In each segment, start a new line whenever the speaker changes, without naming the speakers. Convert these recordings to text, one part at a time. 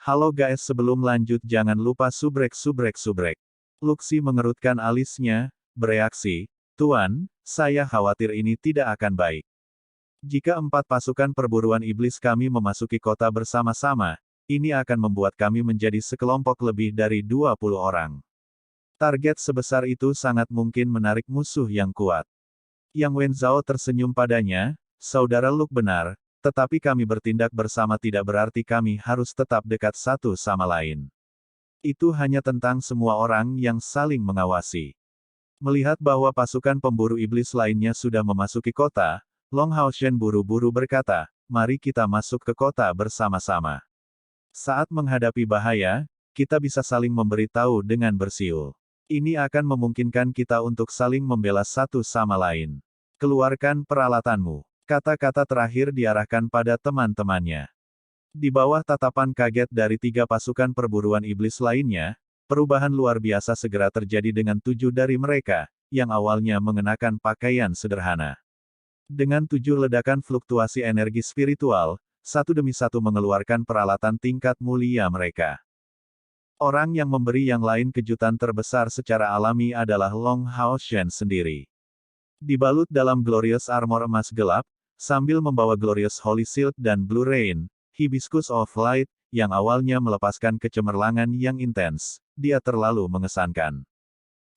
Halo guys, sebelum lanjut jangan lupa subrek. Luxi mengerutkan alisnya, bereaksi, Tuan, saya khawatir ini tidak akan baik. Jika 4 pasukan perburuan iblis kami memasuki kota bersama-sama, ini akan membuat kami menjadi sekelompok lebih dari 20 orang. Target sebesar itu sangat mungkin menarik musuh yang kuat. Yang Wenzhao tersenyum padanya, saudara Luke benar, tetapi kami bertindak bersama tidak berarti kami harus tetap dekat satu sama lain. Itu hanya tentang semua orang yang saling mengawasi. Melihat bahwa pasukan pemburu iblis lainnya sudah memasuki kota, Long Haoshen buru-buru berkata, mari kita masuk ke kota bersama-sama. Saat menghadapi bahaya, kita bisa saling memberi tahu dengan bersiul. Ini akan memungkinkan kita untuk saling membela satu sama lain. Keluarkan peralatanmu. Kata-kata terakhir diarahkan pada teman-temannya. Di bawah tatapan kaget dari 3 pasukan perburuan iblis lainnya, perubahan luar biasa segera terjadi dengan 7 dari mereka, yang awalnya mengenakan pakaian sederhana. Dengan 7 ledakan fluktuasi energi spiritual, satu demi satu mengeluarkan peralatan tingkat mulia mereka. Orang yang memberi yang lain kejutan terbesar secara alami adalah Long Haoshen sendiri. Dibalut dalam glorious armor emas gelap, sambil membawa glorious holy shield dan blue rain, hibiscus of light, yang awalnya melepaskan kecemerlangan yang intens, dia terlalu mengesankan.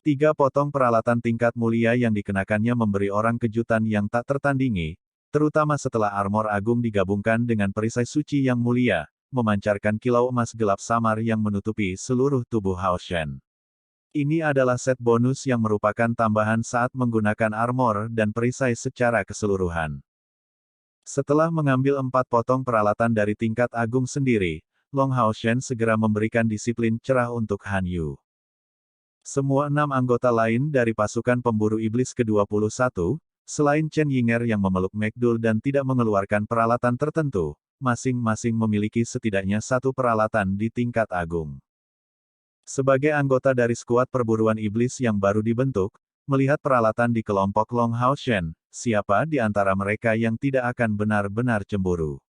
3 potong peralatan tingkat mulia yang dikenakannya memberi orang kejutan yang tak tertandingi, terutama setelah armor agung digabungkan dengan perisai suci yang mulia, memancarkan kilau emas gelap samar yang menutupi seluruh tubuh Haoshen. Ini adalah set bonus yang merupakan tambahan saat menggunakan armor dan perisai secara keseluruhan. Setelah mengambil 4 potong peralatan dari tingkat agung sendiri, Long Haoshen segera memberikan disiplin cerah untuk Han Yu. Semua 6 anggota lain dari pasukan pemburu iblis ke-21, selain Chen Yinger yang memeluk Megdul dan tidak mengeluarkan peralatan tertentu, masing-masing memiliki setidaknya 1 peralatan di tingkat agung. Sebagai anggota dari skuad perburuan iblis yang baru dibentuk, melihat peralatan di kelompok Long Haoshen, siapa di antara mereka yang tidak akan benar-benar cemburu?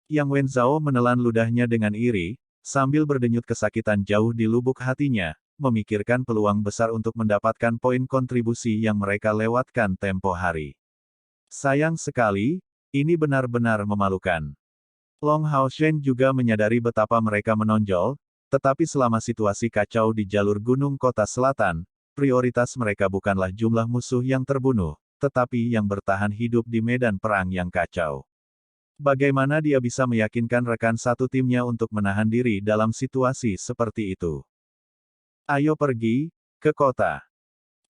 Yang Wenzhao menelan ludahnya dengan iri, sambil berdenyut kesakitan jauh di lubuk hatinya, memikirkan peluang besar untuk mendapatkan poin kontribusi yang mereka lewatkan tempo hari. Sayang sekali, ini benar-benar memalukan. Long Haoshen juga menyadari betapa mereka menonjol, tetapi selama situasi kacau di jalur gunung kota selatan, prioritas mereka bukanlah jumlah musuh yang terbunuh, tetapi yang bertahan hidup di medan perang yang kacau. Bagaimana dia bisa meyakinkan rekan satu timnya untuk menahan diri dalam situasi seperti itu? Ayo pergi ke kota.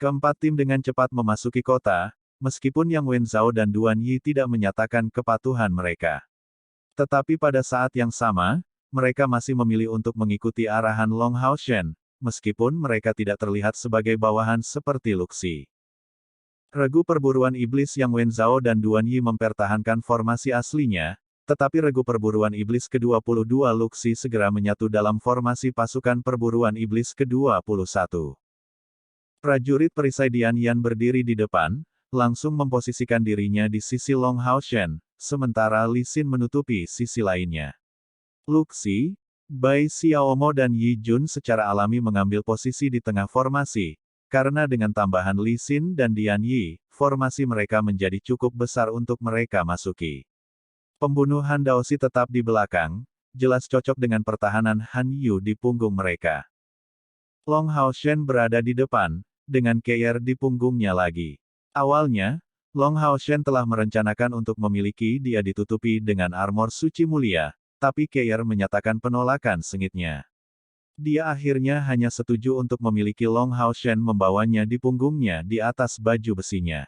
Keempat tim dengan cepat memasuki kota, meskipun Yang Wenzhao dan Duan Yi tidak menyatakan kepatuhan mereka. Tetapi pada saat yang sama, mereka masih memilih untuk mengikuti arahan Long Haoshen, meskipun mereka tidak terlihat sebagai bawahan seperti Luxi. Regu perburuan iblis Yang Wenzhao dan Duan Yi mempertahankan formasi aslinya, tetapi regu perburuan iblis ke-22 Luxi segera menyatu dalam formasi pasukan perburuan iblis ke-21. Prajurit perisai Dian Yan berdiri di depan, langsung memposisikan dirinya di sisi Long Haoshen, sementara Li Xin menutupi sisi lainnya. Luxi, Bai Xiaomo dan Yi Jun secara alami mengambil posisi di tengah formasi, karena dengan tambahan Li Xin dan Dian Yi, formasi mereka menjadi cukup besar untuk mereka masuki. Pembunuh Han Daoxi tetap di belakang, jelas cocok dengan pertahanan Han Yu di punggung mereka. Long Haoshen berada di depan, dengan Keier di punggungnya lagi. Awalnya, Long Haoshen telah merencanakan untuk memiliki dia ditutupi dengan armor suci mulia, tapi Keier menyatakan penolakan sengitnya. Dia akhirnya hanya setuju untuk memiliki Long Haoshen membawanya di punggungnya di atas baju besinya.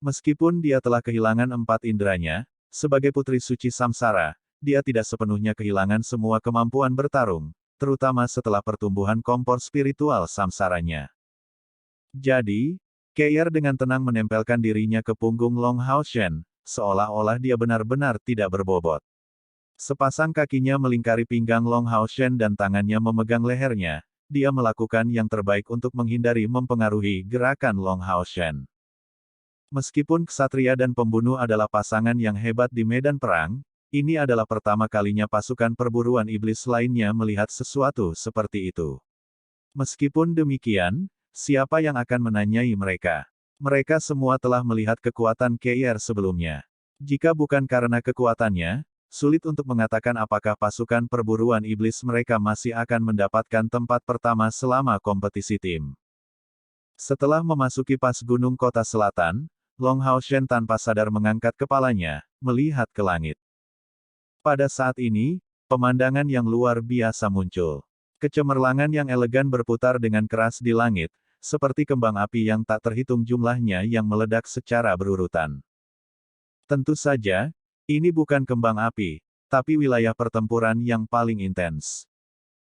Meskipun dia telah kehilangan 4 inderanya, sebagai putri suci samsara, dia tidak sepenuhnya kehilangan semua kemampuan bertarung, terutama setelah pertumbuhan kompor spiritual samsaranya. Jadi, Keier dengan tenang menempelkan dirinya ke punggung Long Haoshen, seolah-olah dia benar-benar tidak berbobot. Sepasang kakinya melingkari pinggang Long Haoshen dan tangannya memegang lehernya, dia melakukan yang terbaik untuk menghindari mempengaruhi gerakan Long Haoshen. Meskipun ksatria dan pembunuh adalah pasangan yang hebat di medan perang, Ini adalah pertama kalinya pasukan perburuan iblis lainnya melihat sesuatu seperti itu. Meskipun demikian, siapa yang akan menanyai mereka? Mereka semua telah melihat kekuatan Keir sebelumnya. Jika bukan karena kekuatannya, sulit untuk mengatakan apakah pasukan perburuan iblis mereka masih akan mendapatkan tempat pertama selama kompetisi tim. Setelah memasuki pas gunung kota selatan, Long Hao Shen tanpa sadar mengangkat kepalanya, melihat ke langit. Pada saat ini, pemandangan yang luar biasa muncul. Kecemerlangan yang elegan berputar dengan keras di langit, seperti kembang api yang tak terhitung jumlahnya yang meledak secara berurutan. Tentu saja, ini bukan kembang api, tapi wilayah pertempuran yang paling intens.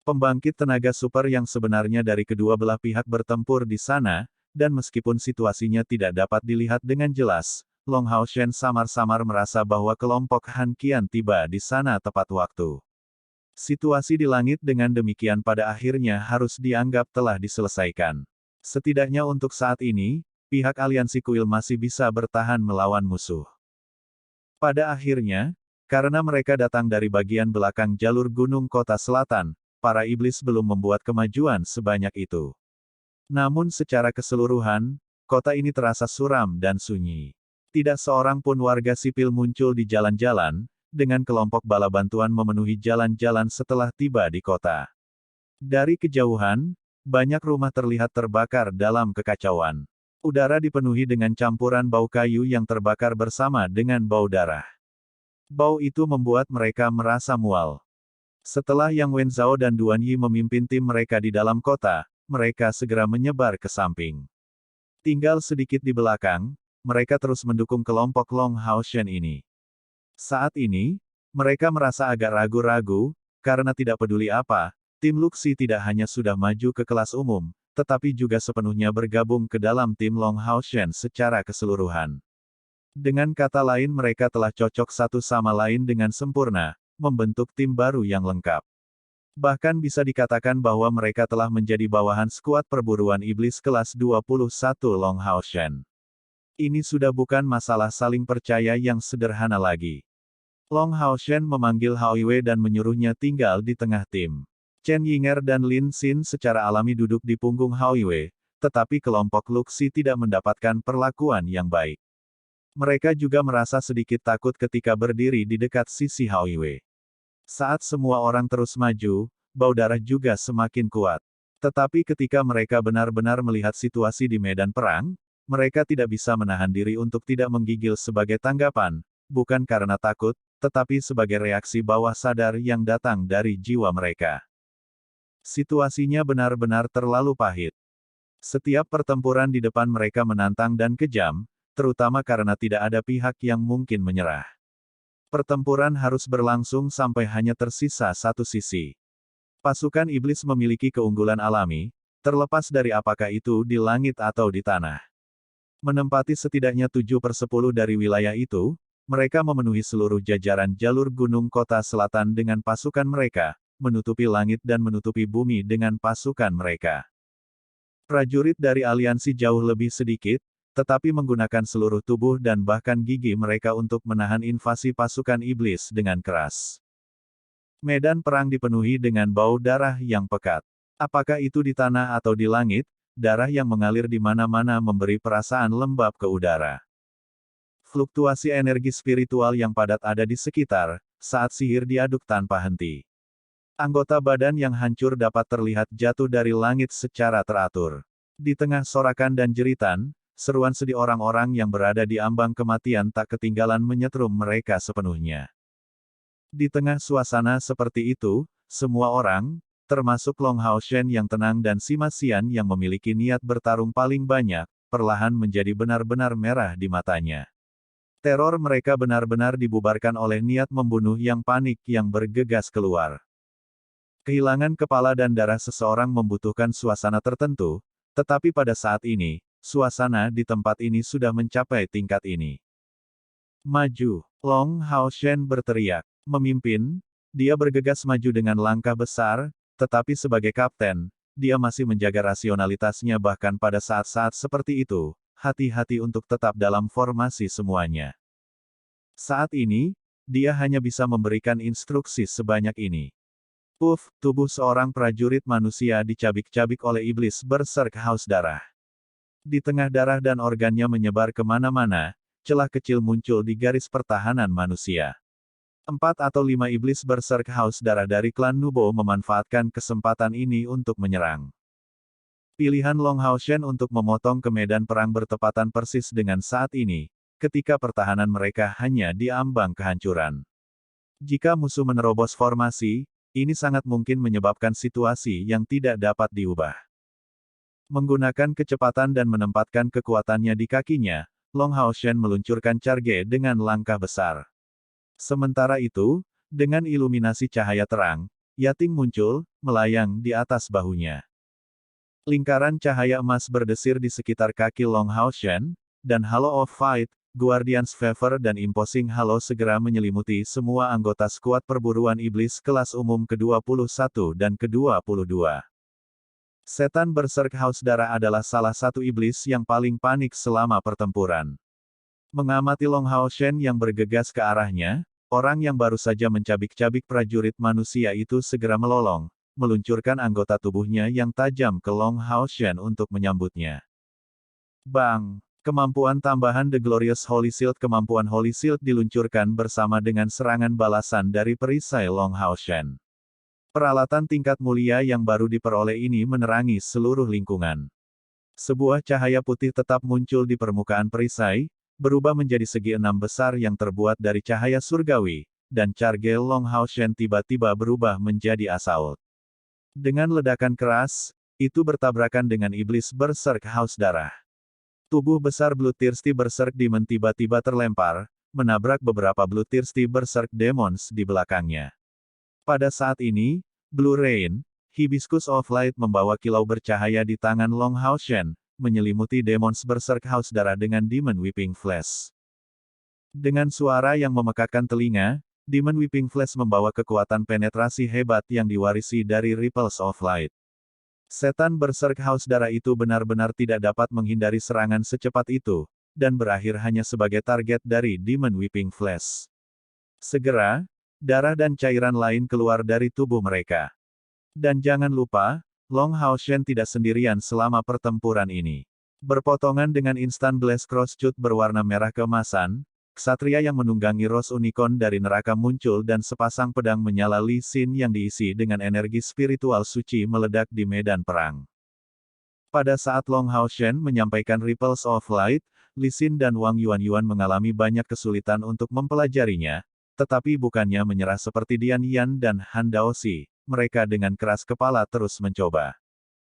Pembangkit tenaga super yang sebenarnya dari kedua belah pihak bertempur di sana, dan meskipun situasinya tidak dapat dilihat dengan jelas, Long Hao Shen samar-samar merasa bahwa kelompok Han Qian tiba di sana tepat waktu. Situasi di langit dengan demikian pada akhirnya harus dianggap telah diselesaikan. Setidaknya untuk saat ini, pihak aliansi kuil masih bisa bertahan melawan musuh. Pada akhirnya, karena mereka datang dari bagian belakang jalur gunung kota selatan, para iblis belum membuat kemajuan sebanyak itu. Namun secara keseluruhan, kota ini terasa suram dan sunyi. Tidak seorang pun warga sipil muncul di jalan-jalan, dengan kelompok bala bantuan memenuhi jalan-jalan setelah tiba di kota. Dari kejauhan, banyak rumah terlihat terbakar dalam kekacauan. Udara dipenuhi dengan campuran bau kayu yang terbakar bersama dengan bau darah. Bau itu membuat mereka merasa mual. Setelah Yang Wenzhao dan Duan Yi memimpin tim mereka di dalam kota, mereka segera menyebar ke samping. Tinggal sedikit di belakang, mereka terus mendukung kelompok Long Hao Shen ini. Saat ini, mereka merasa agak ragu-ragu, karena tidak peduli apa, tim Luxi tidak hanya sudah maju ke kelas umum, tetapi juga sepenuhnya bergabung ke dalam tim Long Hao Shen secara keseluruhan. Dengan kata lain mereka telah cocok satu sama lain dengan sempurna, membentuk tim baru yang lengkap. Bahkan bisa dikatakan bahwa mereka telah menjadi bawahan skuad perburuan iblis kelas 21 Long Hao Shen. Ini sudah bukan masalah saling percaya yang sederhana lagi. Long Hao Shen memanggil Hao Yue dan menyuruhnya tinggal di tengah tim. Chen Yinger dan Lin Xin secara alami duduk di punggung Hao Yue, tetapi kelompok Luxi tidak mendapatkan perlakuan yang baik. Mereka juga merasa sedikit takut ketika berdiri di dekat sisi Hao Yue. Saat semua orang terus maju, bau darah juga semakin kuat. Tetapi ketika mereka benar-benar melihat situasi di medan perang, mereka tidak bisa menahan diri untuk tidak menggigil sebagai tanggapan, bukan karena takut, tetapi sebagai reaksi bawah sadar yang datang dari jiwa mereka. Situasinya benar-benar terlalu pahit. Setiap pertempuran di depan mereka menantang dan kejam, terutama karena tidak ada pihak yang mungkin menyerah. Pertempuran harus berlangsung sampai hanya tersisa satu sisi. Pasukan iblis memiliki keunggulan alami, terlepas dari apakah itu di langit atau di tanah. Menempati setidaknya 7/10 dari wilayah itu, mereka memenuhi seluruh jajaran jalur gunung kota selatan dengan pasukan mereka, menutupi langit dan menutupi bumi dengan pasukan mereka. Prajurit dari aliansi jauh lebih sedikit, tetapi menggunakan seluruh tubuh dan bahkan gigi mereka untuk menahan invasi pasukan iblis dengan keras. Medan perang dipenuhi dengan bau darah yang pekat. Apakah itu di tanah atau di langit, darah yang mengalir di mana-mana memberi perasaan lembab ke udara. Fluktuasi energi spiritual yang padat ada di sekitar, saat sihir diaduk tanpa henti. Anggota badan yang hancur dapat terlihat jatuh dari langit secara teratur. Di tengah sorakan dan jeritan, seruan sedih orang-orang yang berada di ambang kematian tak ketinggalan menyetrum mereka sepenuhnya. Di tengah suasana seperti itu, semua orang, termasuk Long Hao Shen yang tenang dan Sima Xian yang memiliki niat bertarung paling banyak, perlahan menjadi benar-benar merah di matanya. Teror mereka benar-benar dibubarkan oleh niat membunuh yang panik yang bergegas keluar. Kehilangan kepala dan darah seseorang membutuhkan suasana tertentu, tetapi pada saat ini, suasana di tempat ini sudah mencapai tingkat ini. Maju! Long Hao Shen berteriak. Memimpin, dia bergegas maju dengan langkah besar, tetapi sebagai kapten, dia masih menjaga rasionalitasnya bahkan pada saat-saat seperti itu, hati-hati untuk tetap dalam formasi semuanya. Saat ini, dia hanya bisa memberikan instruksi sebanyak ini. Tubuh seorang prajurit manusia dicabik-cabik oleh iblis berserk haus darah. Di tengah darah dan organnya menyebar kemana-mana, celah kecil muncul di garis pertahanan manusia. 4 atau 5 iblis berserk haus darah dari klan Nubo memanfaatkan kesempatan ini untuk menyerang. Pilihan Long Hao Shen untuk memotong ke medan perang bertepatan persis dengan saat ini, ketika pertahanan mereka hanya di ambang kehancuran. Jika musuh menerobos formasi, ini sangat mungkin menyebabkan situasi yang tidak dapat diubah. Menggunakan kecepatan dan menempatkan kekuatannya di kakinya, Long Hao Shen meluncurkan charge dengan langkah besar. Sementara itu, dengan iluminasi cahaya terang, Yating muncul, melayang di atas bahunya. Lingkaran cahaya emas berdesir di sekitar kaki Long Hao Shen, dan Halo of Fight, Guardian's Favor dan Imposing Halo segera menyelimuti semua anggota skuad perburuan iblis kelas umum ke-21 dan ke-22. Setan Berserk Haus Darah adalah salah satu iblis yang paling panik selama pertempuran. Mengamati Long Hao Shen yang bergegas ke arahnya, orang yang baru saja mencabik-cabik prajurit manusia itu segera melolong, meluncurkan anggota tubuhnya yang tajam ke Long Hao Shen untuk menyambutnya. Bang! Kemampuan tambahan The Glorious Holy Shield. Kemampuan Holy Shield diluncurkan bersama dengan serangan balasan dari perisai Long Hao Shen. Peralatan tingkat mulia yang baru diperoleh ini menerangi seluruh lingkungan. Sebuah cahaya putih tetap muncul di permukaan perisai, berubah menjadi segi 6 besar yang terbuat dari cahaya surgawi, dan charge Long Hao Shen tiba-tiba berubah menjadi assault. Dengan ledakan keras, itu bertabrakan dengan iblis berserk haus darah. Tubuh besar Bloodthirsty Berserk Demon tiba-tiba terlempar, menabrak beberapa Bloodthirsty Berserk Demons di belakangnya. Pada saat ini, Blue Rain, Hibiscus of Light membawa kilau bercahaya di tangan Long Hao Shen, menyelimuti Demons Berserk Haus Darah dengan Demon Whipping Flash. Dengan suara yang memekakkan telinga, Demon Whipping Flash membawa kekuatan penetrasi hebat yang diwarisi dari Ripples of Light. Setan Berserk Haus Darah itu benar-benar tidak dapat menghindari serangan secepat itu, dan berakhir hanya sebagai target dari Demon Whipping Flash. Segera, darah dan cairan lain keluar dari tubuh mereka. Dan jangan lupa, Long Hao Shen tidak sendirian selama pertempuran ini. Berpotongan dengan Instant Blast Crosscut berwarna merah keemasan, ksatria yang menunggangi Rose Unicorn dari neraka muncul dan sepasang pedang menyala Li Xin yang diisi dengan energi spiritual suci meledak di medan perang. Pada saat Long Hao Shen menyampaikan Ripples of Light, Li Xin dan Wang Yuanyuan mengalami banyak kesulitan untuk mempelajarinya, tetapi bukannya menyerah seperti Dian Yan dan Han Daoxi, mereka dengan keras kepala terus mencoba.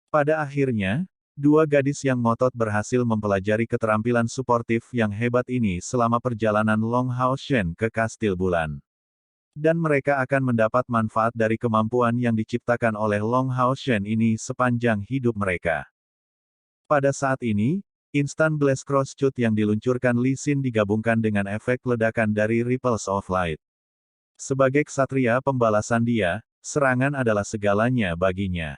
Pada akhirnya, dua gadis yang ngotot berhasil mempelajari keterampilan suportif yang hebat ini selama perjalanan Long Hao Shen ke Kastil Bulan. Dan mereka akan mendapat manfaat dari kemampuan yang diciptakan oleh Long Hao Shen ini sepanjang hidup mereka. Pada saat ini, Instant Blast Crosscut yang diluncurkan Li Xin digabungkan dengan efek ledakan dari Ripples of Light. Sebagai ksatria pembalasan dia, serangan adalah segalanya baginya.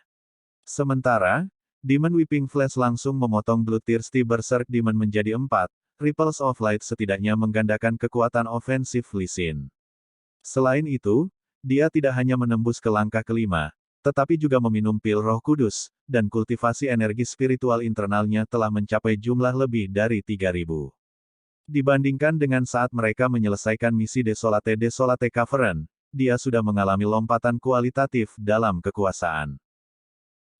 Sementara, Demon Whipping Flash langsung memotong Bloodthirsty Berserk Demon menjadi 4, Ripples of Light setidaknya menggandakan kekuatan ofensif Li Xin. Selain itu, dia tidak hanya menembus ke langkah kelima, tetapi juga meminum pil Roh Kudus, dan kultivasi energi spiritual internalnya telah mencapai jumlah lebih dari 3.000. Dibandingkan dengan saat mereka menyelesaikan misi Desolate Cavern, dia sudah mengalami lompatan kualitatif dalam kekuasaan.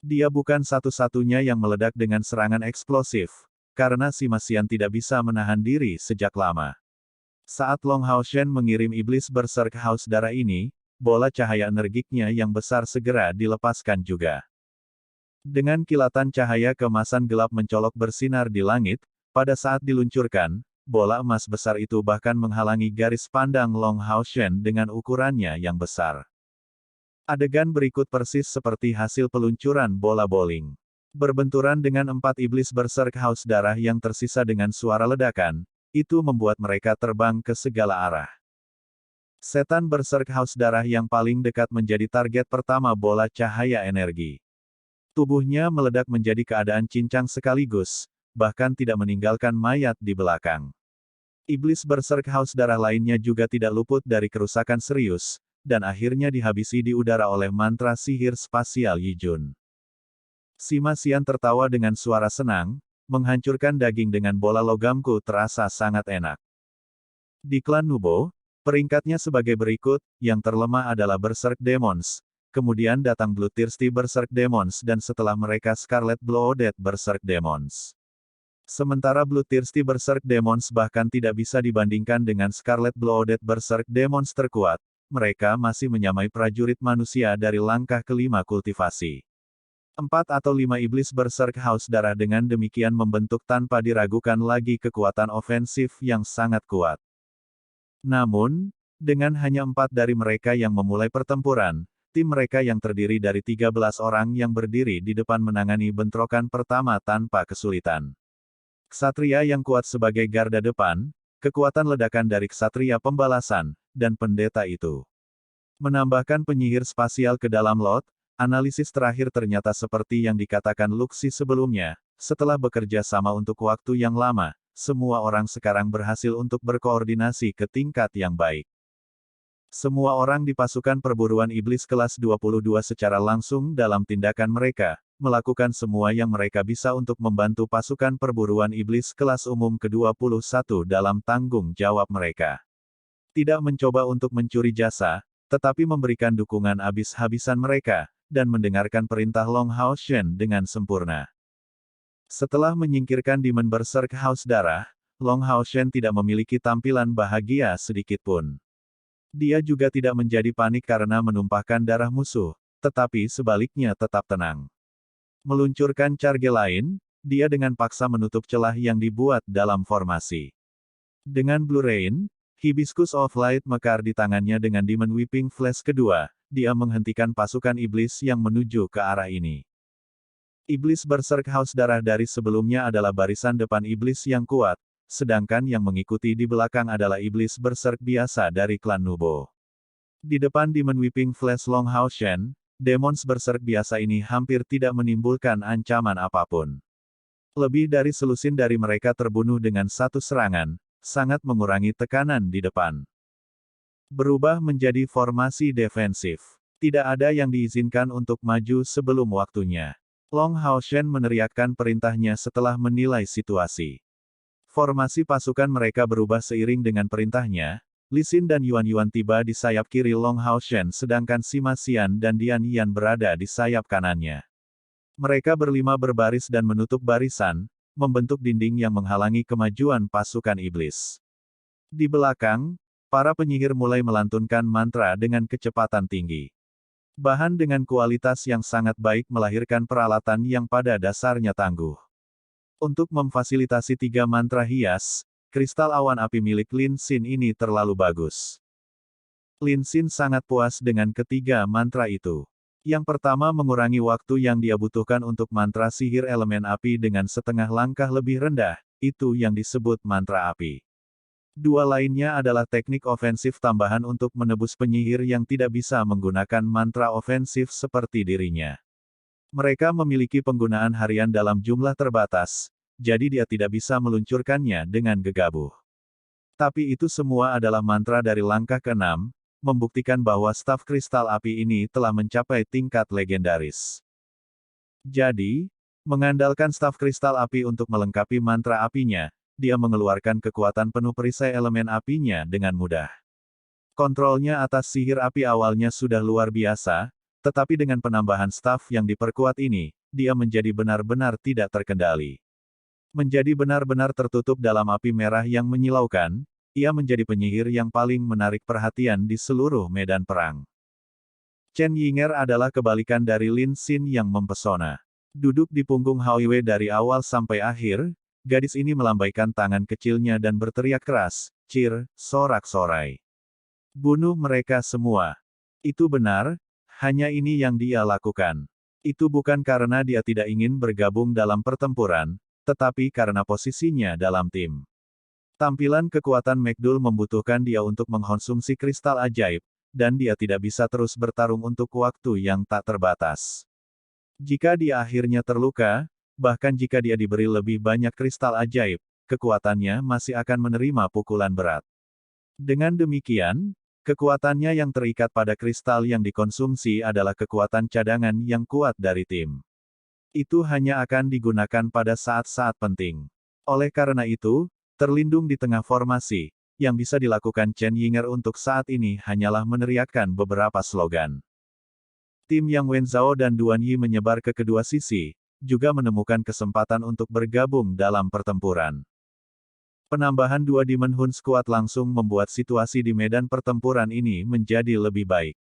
Dia bukan satu-satunya yang meledak dengan serangan eksplosif, karena si Masian tidak bisa menahan diri sejak lama. Saat Long Hao Shen mengirim iblis Berserk Haus Darah ini, bola cahaya energiknya yang besar segera dilepaskan juga. Dengan kilatan cahaya keemasan gelap mencolok bersinar di langit, pada saat diluncurkan, bola emas besar itu bahkan menghalangi garis pandang Long Hao Shen dengan ukurannya yang besar. Adegan berikut persis seperti hasil peluncuran bola bowling. Berbenturan dengan 4 iblis Berserk Haus Darah yang tersisa dengan suara ledakan, itu membuat mereka terbang ke segala arah. Setan Berserk Haus Darah yang paling dekat menjadi target pertama bola cahaya energi. Tubuhnya meledak menjadi keadaan cincang sekaligus, bahkan tidak meninggalkan mayat di belakang. Iblis Berserk Haus Darah lainnya juga tidak luput dari kerusakan serius, dan akhirnya dihabisi di udara oleh mantra sihir spasial Yijun. Sima Xian tertawa dengan suara senang, menghancurkan daging dengan bola logamku terasa sangat enak. Di klan Nubo, peringkatnya sebagai berikut, yang terlemah adalah Berserk Demons, kemudian datang Bloodthirsty Berserk Demons dan setelah mereka Scarlet Blooded Berserk Demons. Sementara Bloodthirsty Berserk Demons bahkan tidak bisa dibandingkan dengan Scarlet Blooded Berserk Demons terkuat, mereka masih menyamai prajurit manusia dari langkah kelima kultivasi. 4 atau 5 iblis Berserk Haus Darah dengan demikian membentuk tanpa diragukan lagi kekuatan ofensif yang sangat kuat. Namun, dengan hanya 4 dari mereka yang memulai pertempuran, tim mereka yang terdiri dari 13 orang yang berdiri di depan menangani bentrokan pertama tanpa kesulitan. Ksatria yang kuat sebagai garda depan, kekuatan ledakan dari ksatria pembalasan, dan pendeta itu. Menambahkan penyihir spasial ke dalam lot, analisis terakhir ternyata seperti yang dikatakan Luxi sebelumnya, setelah bekerja sama untuk waktu yang lama, semua orang sekarang berhasil untuk berkoordinasi ke tingkat yang baik. Semua orang di pasukan perburuan iblis kelas 22 secara langsung dalam tindakan mereka, melakukan semua yang mereka bisa untuk membantu pasukan perburuan iblis kelas umum ke-21 dalam tanggung jawab mereka. Tidak mencoba untuk mencuri jasa, tetapi memberikan dukungan habis-habisan mereka, dan mendengarkan perintah Long Hao Shen dengan sempurna. Setelah menyingkirkan Demon Berserk Haus Darah, Long Hao Shen tidak memiliki tampilan bahagia sedikitpun. Dia juga tidak menjadi panik karena menumpahkan darah musuh, tetapi sebaliknya tetap tenang. Meluncurkan charge lain, dia dengan paksa menutup celah yang dibuat dalam formasi. Dengan Blue Rain, Hibiscus of Light mekar di tangannya dengan Demon Whipping Flash kedua, dia menghentikan pasukan iblis yang menuju ke arah ini. Iblis Berserk Haus Darah dari sebelumnya adalah barisan depan iblis yang kuat, sedangkan yang mengikuti di belakang adalah iblis Berserk biasa dari klan Nubo. Di depan Demon Whipping Flash Long Hao Shen, Demons Berserk biasa ini hampir tidak menimbulkan ancaman apapun. Lebih dari selusin dari mereka terbunuh dengan satu serangan, sangat mengurangi tekanan di depan. Berubah menjadi formasi defensif. Tidak ada yang diizinkan untuk maju sebelum waktunya. Long Hao Shen meneriakkan perintahnya setelah menilai situasi. Formasi pasukan mereka berubah seiring dengan perintahnya. Li Xin dan Yuan Yuan tiba di sayap kiri Long Hao Shen sedangkan Sima Xian dan Dian Yan berada di sayap kanannya. Mereka berlima berbaris dan menutup barisan, membentuk dinding yang menghalangi kemajuan pasukan iblis. Di belakang, para penyihir mulai melantunkan mantra dengan kecepatan tinggi. Bahan dengan kualitas yang sangat baik melahirkan peralatan yang pada dasarnya tangguh. Untuk memfasilitasi 3 mantra hias, kristal awan api milik Lin Xin ini terlalu bagus. Lin Xin sangat puas dengan ketiga mantra itu. Yang pertama mengurangi waktu yang dia butuhkan untuk mantra sihir elemen api dengan setengah langkah lebih rendah, itu yang disebut mantra api. 2 lainnya adalah teknik ofensif tambahan untuk menebus penyihir yang tidak bisa menggunakan mantra ofensif seperti dirinya. Mereka memiliki penggunaan harian dalam jumlah terbatas, jadi dia tidak bisa meluncurkannya dengan gegabah. Tapi itu semua adalah mantra dari langkah ke-6, membuktikan bahwa staf kristal api ini telah mencapai tingkat legendaris. Jadi, mengandalkan staf kristal api untuk melengkapi mantra apinya, dia mengeluarkan kekuatan penuh perisai elemen apinya dengan mudah. Kontrolnya atas sihir api awalnya sudah luar biasa, tetapi dengan penambahan staf yang diperkuat ini, dia menjadi benar-benar tidak terkendali. Menjadi benar-benar tertutup dalam api merah yang menyilaukan, ia menjadi penyihir yang paling menarik perhatian di seluruh medan perang. Chen Yinger adalah kebalikan dari Lin Xin yang mempesona. Duduk di punggung Hao Yue dari awal sampai akhir, gadis ini melambaikan tangan kecilnya dan berteriak keras, "Cir, sorak-sorai. Bunuh mereka semua." Itu benar, hanya ini yang dia lakukan. Itu bukan karena dia tidak ingin bergabung dalam pertempuran, tetapi karena posisinya dalam tim. Tampilan kekuatan McDull membutuhkan dia untuk mengkonsumsi kristal ajaib, dan dia tidak bisa terus bertarung untuk waktu yang tak terbatas. Jika dia akhirnya terluka, bahkan jika dia diberi lebih banyak kristal ajaib, kekuatannya masih akan menerima pukulan berat. Dengan demikian, kekuatannya yang terikat pada kristal yang dikonsumsi adalah kekuatan cadangan yang kuat dari tim. Itu hanya akan digunakan pada saat-saat penting. Oleh karena itu, terlindung di tengah formasi, yang bisa dilakukan Chen Yinger untuk saat ini hanyalah meneriakkan beberapa slogan. Tim Yang Wenzhao dan Duan Yi menyebar ke kedua sisi, juga menemukan kesempatan untuk bergabung dalam pertempuran. Penambahan 2 Demon Hun Squad langsung membuat situasi di medan pertempuran ini menjadi lebih baik.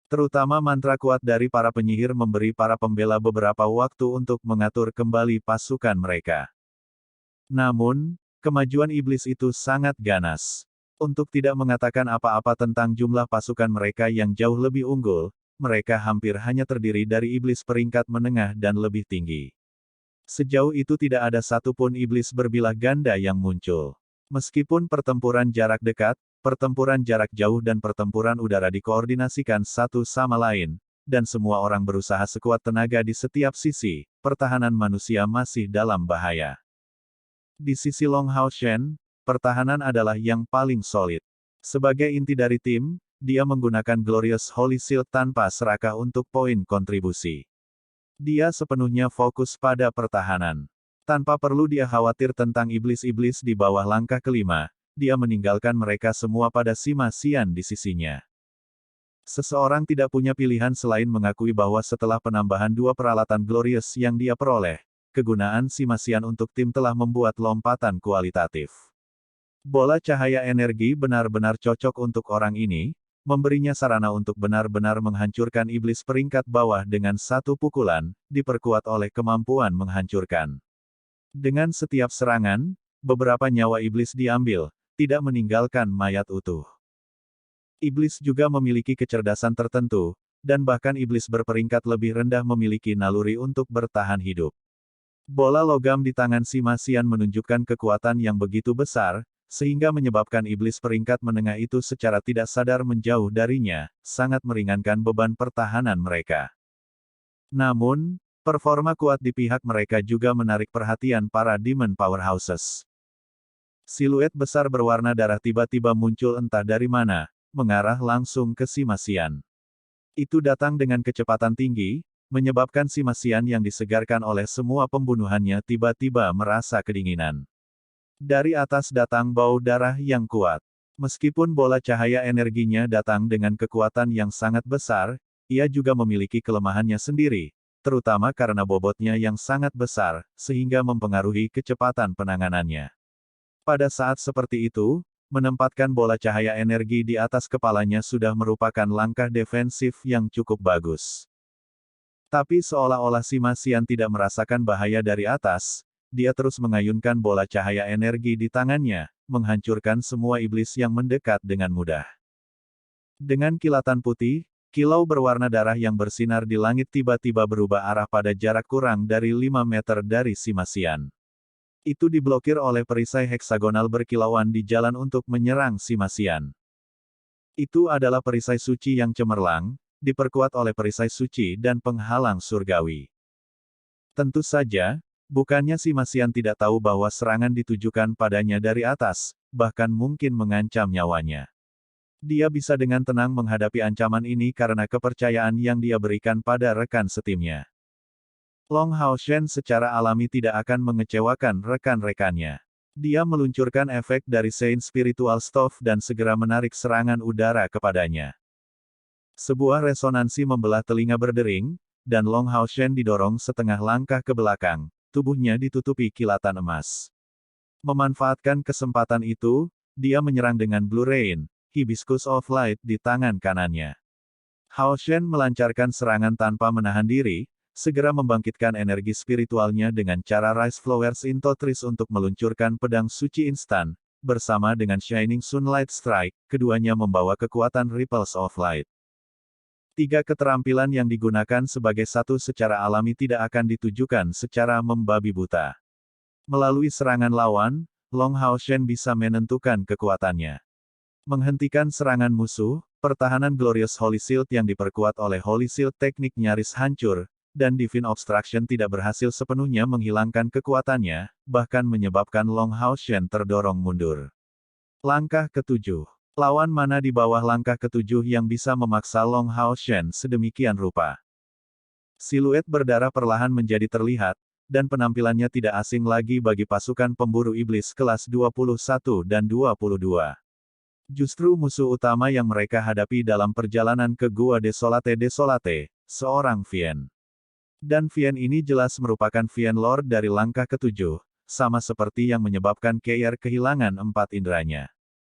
Terutama mantra kuat dari para penyihir memberi para pembela beberapa waktu untuk mengatur kembali pasukan mereka. Namun, kemajuan iblis itu sangat ganas. Untuk tidak mengatakan apa-apa tentang jumlah pasukan mereka yang jauh lebih unggul, mereka hampir hanya terdiri dari iblis peringkat menengah dan lebih tinggi. Sejauh itu tidak ada satupun iblis berbilah ganda yang muncul. Meskipun pertempuran jarak dekat, pertempuran jarak jauh dan pertempuran udara dikoordinasikan satu sama lain, dan semua orang berusaha sekuat tenaga di setiap sisi, pertahanan manusia masih dalam bahaya. Di sisi Long Hao Shen, pertahanan adalah yang paling solid. Sebagai inti dari tim, dia menggunakan Glorious Holy Shield tanpa serakah untuk poin kontribusi. Dia sepenuhnya fokus pada pertahanan. Tanpa perlu dia khawatir tentang iblis-iblis di bawah langkah kelima, dia meninggalkan mereka semua pada Sima Xian di sisinya. Seseorang tidak punya pilihan selain mengakui bahwa setelah penambahan 2 peralatan Glorious yang dia peroleh, kegunaan Sima Xian untuk tim telah membuat lompatan kualitatif. Bola cahaya energi benar-benar cocok untuk orang ini, memberinya sarana untuk benar-benar menghancurkan iblis peringkat bawah dengan satu pukulan, diperkuat oleh kemampuan menghancurkan. Dengan setiap serangan, beberapa nyawa iblis diambil, tidak meninggalkan mayat utuh. Iblis juga memiliki kecerdasan tertentu, dan bahkan iblis berperingkat lebih rendah memiliki naluri untuk bertahan hidup. Bola logam di tangan Sima Xian menunjukkan kekuatan yang begitu besar, sehingga menyebabkan iblis peringkat menengah itu secara tidak sadar menjauh darinya, sangat meringankan beban pertahanan mereka. Namun, performa kuat di pihak mereka juga menarik perhatian para Demon Powerhouses. Siluet besar berwarna darah tiba-tiba muncul entah dari mana, mengarah langsung ke Sima Xian. Itu datang dengan kecepatan tinggi, menyebabkan Sima Xian yang disegarkan oleh semua pembunuhannya tiba-tiba merasa kedinginan. Dari atas datang bau darah yang kuat. Meskipun bola cahaya energinya datang dengan kekuatan yang sangat besar, ia juga memiliki kelemahannya sendiri, terutama karena bobotnya yang sangat besar, sehingga mempengaruhi kecepatan penanganannya. Pada saat seperti itu, menempatkan bola cahaya energi di atas kepalanya sudah merupakan langkah defensif yang cukup bagus. Tapi seolah-olah Sima Xian tidak merasakan bahaya dari atas, dia terus mengayunkan bola cahaya energi di tangannya, menghancurkan semua iblis yang mendekat dengan mudah. Dengan kilatan putih, kilau berwarna darah yang bersinar di langit tiba-tiba berubah arah pada jarak kurang dari 5 meter dari Sima Xian. Itu diblokir oleh perisai heksagonal berkilauan di jalan untuk menyerang Sima Xian. Itu adalah perisai suci yang cemerlang, diperkuat oleh perisai suci dan penghalang surgawi. Tentu saja, bukannya Sima Xian tidak tahu bahwa serangan ditujukan padanya dari atas, bahkan mungkin mengancam nyawanya. Dia bisa dengan tenang menghadapi ancaman ini karena kepercayaan yang dia berikan pada rekan setimnya. Long Hao Shen secara alami tidak akan mengecewakan rekan-rekannya. Dia meluncurkan efek dari Saint Spiritual Stove dan segera menarik serangan udara kepadanya. Sebuah resonansi membelah telinga berdering, dan Long Hao Shen didorong setengah langkah ke belakang. Tubuhnya ditutupi kilatan emas. Memanfaatkan kesempatan itu, dia menyerang dengan Blue Rain, Hibiscus of Light di tangan kanannya. Hao Shen melancarkan serangan tanpa menahan diri, segera membangkitkan energi spiritualnya dengan cara Rise Flowers into Trees untuk meluncurkan pedang suci instan, bersama dengan Shining Sunlight Strike, keduanya membawa kekuatan Ripples of Light. 3 keterampilan yang digunakan sebagai satu secara alami tidak akan ditujukan secara membabi buta. Melalui serangan lawan, Long Hao Shen bisa menentukan kekuatannya. Menghentikan serangan musuh, pertahanan Glorious Holy Shield yang diperkuat oleh Holy Shield teknik nyaris hancur, dan Divine Obstruction tidak berhasil sepenuhnya menghilangkan kekuatannya, bahkan menyebabkan Long Hao Shen terdorong mundur. Langkah ketujuh. Lawan mana di bawah langkah ketujuh yang bisa memaksa Long Hao Shen sedemikian rupa? Siluet berdarah perlahan menjadi terlihat, dan penampilannya tidak asing lagi bagi pasukan pemburu iblis kelas 21 dan 22. Justru musuh utama yang mereka hadapi dalam perjalanan ke Gua Desolate, seorang Vien. Dan Vien ini jelas merupakan Vien Lord dari langkah ketujuh, sama seperti yang menyebabkan Keir kehilangan 4 inderanya.